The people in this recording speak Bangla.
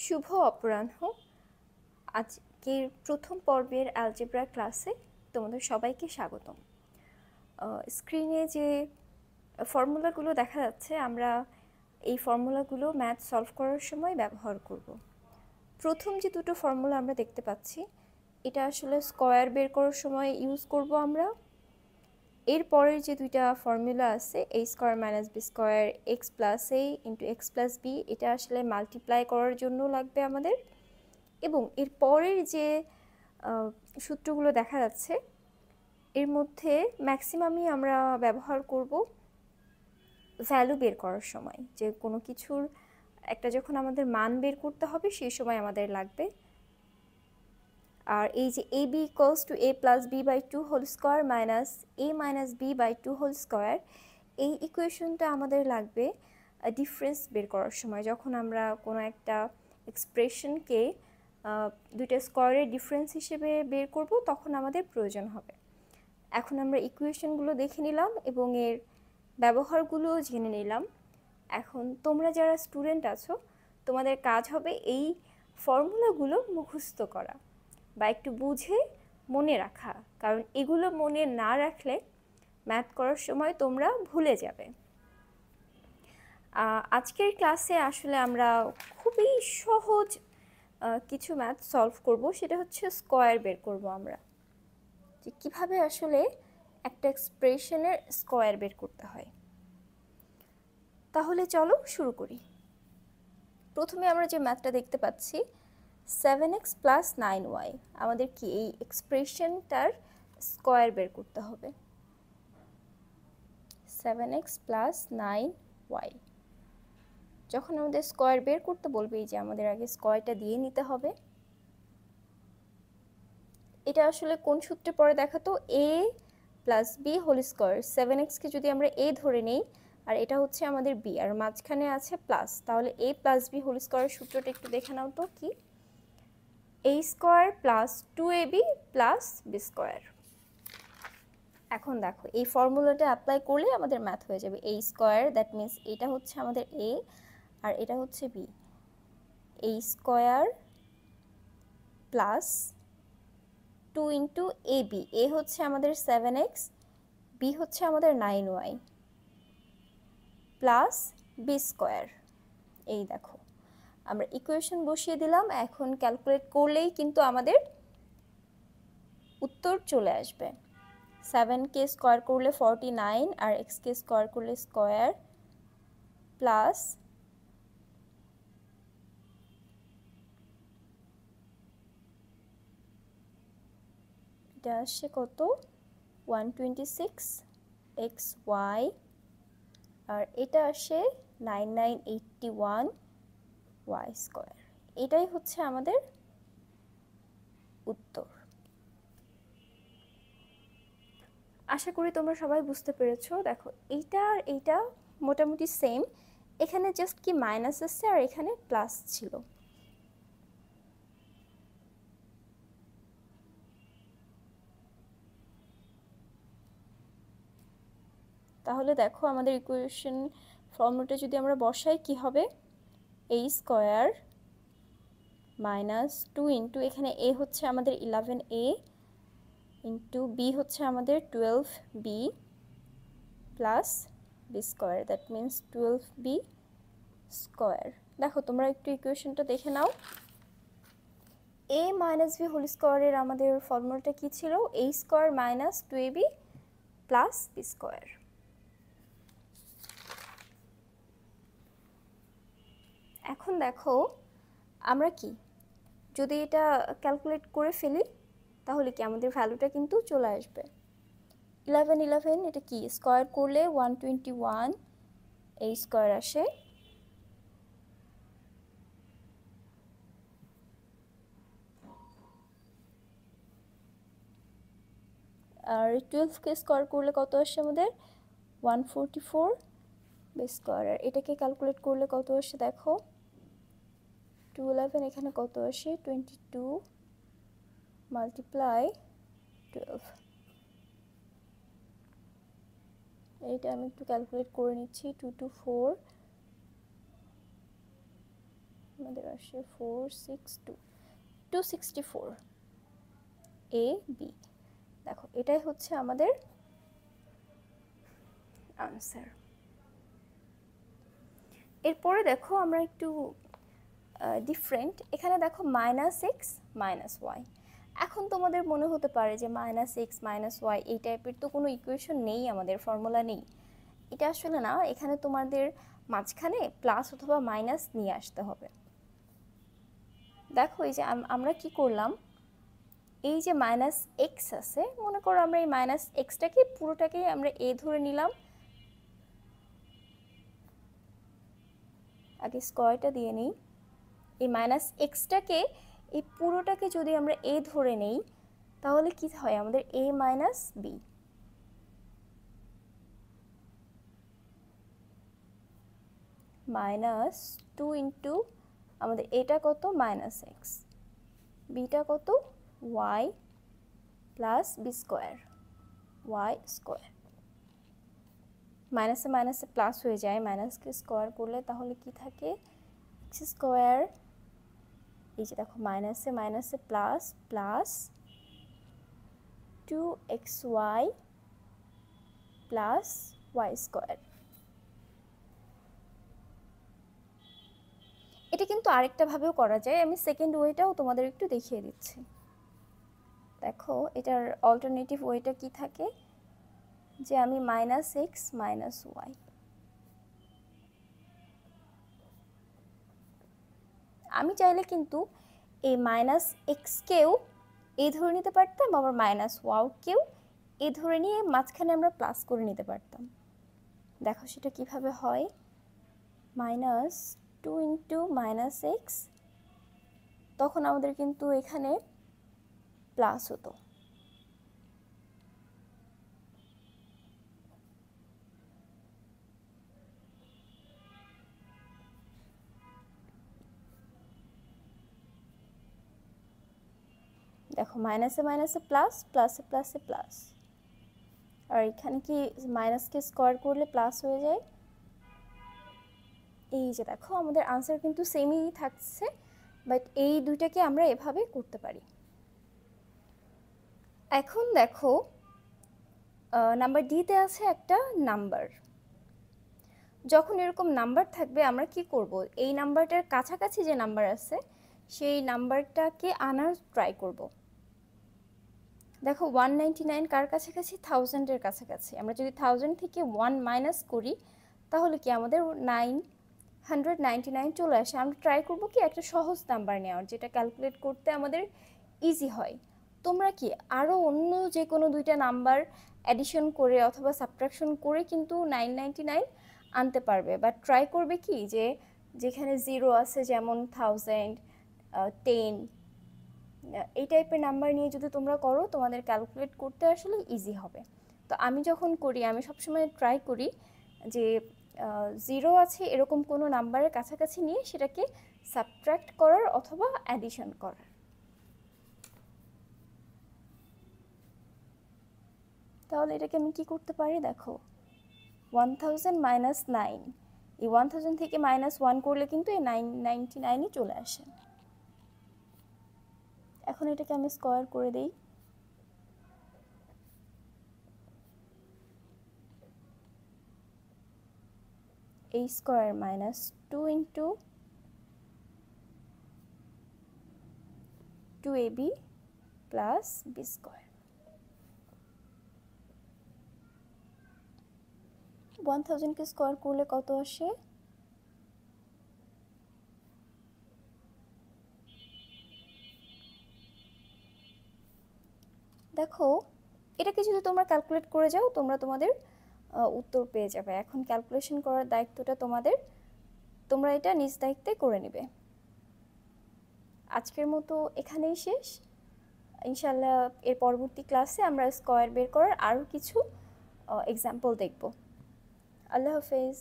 শুভ অপরাহ্ন। আজকের প্রথম পর্বের অ্যালজেব্রা ক্লাসে তোমাদের সবাইকে স্বাগতম। স্ক্রিনে যে ফর্মুলাগুলো দেখা যাচ্ছে, আমরা এই ফর্মুলাগুলো ম্যাথ সলভ করার সময় ব্যবহার করব। প্রথম যে দুটো ফর্মুলা আমরা দেখতে পাচ্ছি, এটা আসলে স্কয়ার বের করার সময় ইউজ করব আমরা। এরপরের যে দুইটা ফর্মুলা আছে, a square minus b square x plus a into x plus b, এটা আসলে মাল্টিপ্লাই করার জন্য লাগবে আমাদের। এবং এর পরের যে সূত্রগুলো দেখা যাচ্ছে, এর মধ্যে ম্যাক্সিমামই আমরা ব্যবহার করব ভ্যালু বের করার সময়। যে কোনো কিছুর একটা যখন আমাদের মান বের করতে হবে, সেই সময় আমাদের লাগবে। আর এই যে A B equals to A plus B by two whole square minus A minus B by two whole square, এই ইকুয়েশনটা আমাদের লাগবে ডিফারেন্স বের করার সময়। যখন আমরা কোনো একটা এক্সপ্রেশনকে দুইটা স্কোয়ারের ডিফারেন্স হিসেবে বের করব, তখন আমাদের প্রয়োজন হবে। এখন আমরা ইকুয়েশনগুলো দেখে নিলাম এবং এর ব্যবহারগুলোও জেনে নিলাম। এখন তোমরা যারা স্টুডেন্ট আছো, তোমাদের কাজ হবে এই ফর্মুলাগুলো মুখস্থ করা বা একটু বুঝে মনে রাখা, কারণ এগুলো মনে না রাখলে ম্যাথ করার সময় তোমরা ভুলে যাবে। আজকের ক্লাসে আসলে আমরা খুবই সহজ কিছু ম্যাথ সলভ করব। সেটা হচ্ছে স্কয়ার বের করব আমরা, যে কীভাবে আসলে একটা এক্সপ্রেশনের স্কয়ার বের করতে হয়। তাহলে চলো শুরু করি। প্রথমে আমরা যে ম্যাথটা দেখতে পাচ্ছি, 7x প্লাস 9y, আমাদের কি এই এক্সপ্রেশনটার স্কয়ার বের করতে হবে। 7x প্লাস 9y, যখন আমাদের স্কয়ার বের করতে বলবে, এই যে আমাদের আগে স্কয়ারটা দিয়ে নিতে হবে। এটা আসলে কোন সূত্রে পড়ে দেখাতো, a plus B whole square. 7xকে যদি আমরা a ধরে নেই, আর এটা হচ্ছে আমাদের b, আর মাঝখানে আছে প্লাস, তাহলে a প্লাস বি হোল স্কয়ারের সূত্রটা একটু দেখে নাও তো কি। a square plus 2ab plus b square. এখন দেখো, এই ফর্মুলাটা অ্যাপ্লাই করলে আমাদের ম্যাথ হয়ে যাবে। a স্কয়ার, দ্যাট মিন্স এটা হচ্ছে আমাদের a আর এটা হচ্ছে b। a square plus 2 into A B, A হচ্ছে আমাদের 7x, বি হচ্ছে আমাদের 9y, প্লাস বি স্কোয়ার। এই দেখো, আমরা ইকুয়েশন বসিয়ে দিলাম। এখন ক্যালকুলেট করলেই কিন্তু আমাদের উত্তর চলে আসবে। 7কে স্কোয়ার করলে 49, আর এক্সকে স্কোয়ার করলে স্কোয়ার, প্লাস এটা আসছে কত, 126xy, আর এটা আসে 9981y স্কোয়ার। এটাই হচ্ছে আমাদের উত্তর। আশা করি তোমরা সবাই বুঝতে পেরেছো। দেখো, এইটা আর এইটা মোটামুটি সেম, এখানে জাস্ট কি মাইনাস আসছে আর এখানে প্লাস ছিল। তাহলে দেখো, আমাদের ইকুয়েশন ফর্মুলাটা যদি আমরা বসাই, কি হবে, a স্কয়ার মাইনাস 2 ইন্টু, এখানে a হচ্ছে আমাদের 11a ইন্টু b হচ্ছে আমাদের 12b plus b square, that means 12b square. দেখো, তোমরা একটু ইকুয়েশনটা দেখে নাও। a মাইনাস বি হোল স্কয়ারের আমাদের ফর্মুলাটা কি ছিল, a square minus 2ab plus b square. এখন দেখো, আমরা কি যদি এটা ক্যালকুলেট করে ফেলি, তাহলে কি আমাদের ভ্যালুটা কিন্তু চলে আসবে। 11 এটা কি স্কয়ার করলে 121 এই স্কয়ার আসে, আর 12কে স্কয়ার করলে কত আসে আমাদের 144 বেস স্কয়ার। আর এটাকে ক্যালকুলেট করলে কত আসে দেখো, 211 এখানে কত আসে, 22 মাল্টিপ্লাই 12। এইটা আমি একটু ক্যালকুলেট করে নিচ্ছি, 224 আমাদের আসে 264 এ বি। দেখো এটাই হচ্ছে আমাদের আনসার। এরপরে দেখো আমরা একটু ডিফারেন্ট, এখানে দেখো -x -y। এখন তোমাদের মনে হতে পারে যে -x -y এই টাইপের তো কোনো ইকুয়েশন নেই, আমাদের ফর্মুলা নেই। এটা আসলে না, এখানে তোমাদের মাঝখানে প্লাস অথবা মাইনাস নিয়ে আসতে হবে। দেখো এই যে আমরা কি করলাম, এই যে -x আছে, মনে করো আমরা এই -xটাকে পুরোটাকেই আমরা a ধরে নিলাম, আগে স্কয়ারটা দিয়ে নিই। এই -xটাকে, এই পুরোটাকে যদি আমরা a ধরে নেই তাহলে কি হয় আমাদের a - b। -2 ইন্টু আমাদের এটা কত -x, বিটা কত y plus b square, y square. মাইনাসে মাইনাসে প্লাস হয়ে যায়, মাইনাসকে স্কোয়ার করলে তাহলে কি থাকে x স্কোয়ার। এই যে দেখো মাইনাসে মাইনাসে plus, plus 2xy plus y square. এটা কিন্তু আরেকটা ভাবেও করা যায়, আমি সেকেন্ড ওয়েটাও তোমাদের একটু দেখিয়ে দিচ্ছি। দেখো এটার অল্টারনেটিভ ওয়েটা কি থাকে, যে আমি -x - y, আমি চাইলে কিন্তু এই -xকেও এ ধরে নিতে পারতাম, আবার -y-কেও এ ধরে নিয়ে মাঝখানে আমরা প্লাস করে নিতে পারতাম। দেখো সেটা কিভাবে হয়, -2 ইন্টু -x, তখন আমাদের কিন্তু এখানে প্লাস হতো। দেখো মাইনাসে মাইনাসে প্লাস, প্লাসে প্লাসে প্লাস, আর এখানে কি মাইনাসকে স্কোয়ার করলে প্লাস হয়ে যায়। এই যে দেখো আমাদের আনসার কিন্তু সেমই থাকছে, বাট এই দুইটাকে আমরা এভাবে করতে পারি। এখন দেখো নাম্বার ডিতে আছে একটা নাম্বার। যখন এরকম নাম্বার থাকবে আমরা কি করব, এই নাম্বারটার কাছাকাছি যে নাম্বার আছে সেই নাম্বারটাকে আনার ট্রাই করব। দেখো 199 কার কাছাকাছি, 1000-এর কাছাকাছি। আমরা যদি 1000 থেকে 1 মাইনাস করি তাহলে কি আমাদের 999 চলে আসে। আমরা ট্রাই করব কি একটা সহজ নাম্বার নেওয়ার, যেটা ক্যালকুলেট করতে আমাদের ইজি হয়। তোমরা কি আরও অন্য যে কোনো দুইটা নাম্বার অ্যাডিশন করে অথবা সাবট্রাকশন করে কিন্তু 999 আনতে পারবে, বাট ট্রাই করবে কি যে যেখানে জিরো আছে, যেমন 1000, 10, এই টাইপের নাম্বার নিয়ে যদি তোমরা করো তোমাদের ক্যালকুলেট করতে আসলে ইজি হবে। তো আমি যখন করি আমি সবসময় ট্রাই করি যে জিরো আছে এরকম কোনো নাম্বারের কাছাকাছি নিয়ে সেটাকে সাবট্রাক্ট করার অথবা অ্যাডিশন করার। তাহলে এটাকে আমি কি করতে পারি, দেখো 1000 মাইনাস 9, এই 1000 থেকে -1 করলে কিন্তু এই 999ই চলে আসে। এখন এটাকে আমি স্কয়ার করে দেই, a square -2 into 2ab plus b square. 1000কে স্কয়ার করলে কত আসে, দেখো এটাকে যদি তোমরা ক্যালকুলেট করে যাও তোমরা তোমাদের উত্তর পেয়ে যাবে। এখন ক্যালকুলেশন করার দায়িত্বটা তোমাদের, তোমরা এটা নিজ দায়িত্বে করে নেবে। আজকের মতো এখানেই শেষ। ইনশাল্লাহ এর পরবর্তী ক্লাসে আমরা স্কয়ার বের করার আরও কিছু এক্সাম্পল দেখব। আল্লাহ হাফেজ।